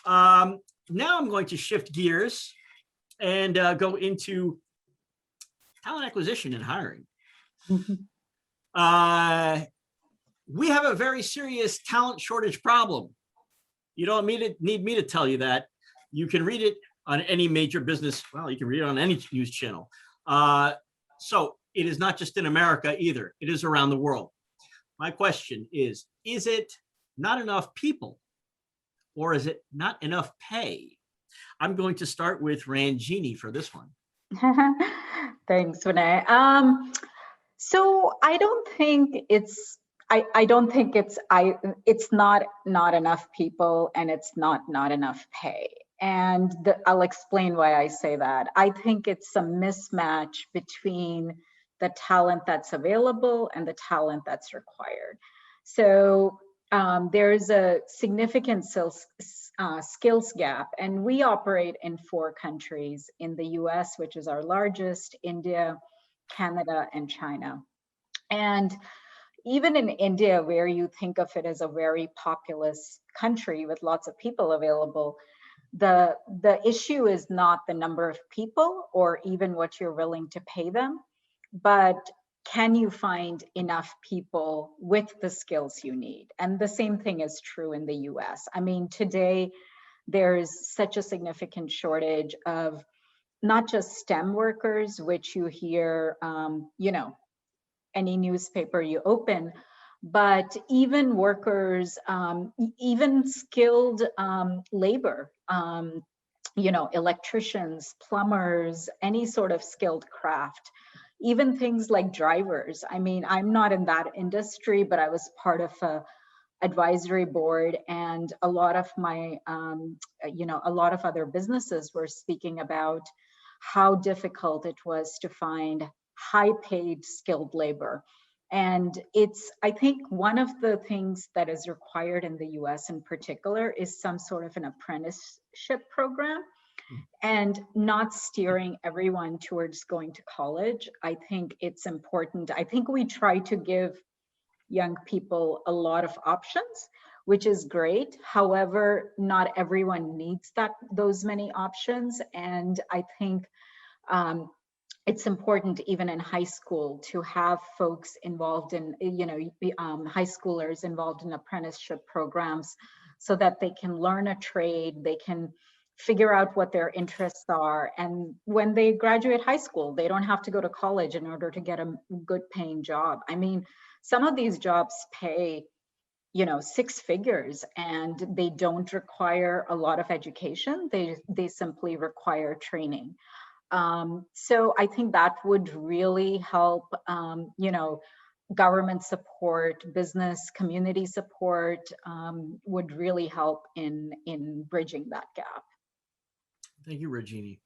Now I'm going to shift gears and go into talent acquisition and hiring. Mhm. Uh, we have a very serious talent shortage problem. You don't need me to tell you that. You can read it on any major business. Well, you can read it on any news channel. So it is not just in America either. It is around the world. My question is it not enough people or is it not enough pay? I'm going to start with Ranjini for this one. Thanks, Vinay. So I don't think I don't think it's not enough people and it's not enough pay. And I'll explain why I say that. I think it's a mismatch between the talent that's available and the talent that's required. So there's a significant skills gap, and we operate in 4 countries: in the US, which is our largest, India, Canada, and China. And even in India, where you think of it as a very populous country with lots of people available, the issue is not the number of people or even what you're willing to pay them, but can you find enough people with the skills you need? And the same thing is true in the US. I mean, today there's such a significant shortage of not just STEM workers, which you hear, any newspaper you open, but even workers, even skilled labor, electricians, plumbers, any sort of skilled craft, even things like drivers. I mean, I'm not in that industry, but I was part of a advisory board, and a lot of my a lot of other businesses were speaking about how difficult it was to find high paid skilled labor. And it's, I think, one of the things that is required in the US in particular is some sort of an apprenticeship program, and not steering everyone towards going to college. I think it's important. I think we try to give young people a lot of options, which is great. However, not everyone needs those many options. And I think it's important even in high school to have folks involved in, high schoolers involved in apprenticeship programs so that they can learn a trade, they can figure out what their interests are. And when they graduate high school, they don't have to go to college in order to get a good paying job. I mean, some of these jobs pay 6 figures, and they don't require a lot of education. They simply require training. So I think that would really help, government support, business community support, would really help in bridging that gap. Thank you, Regini.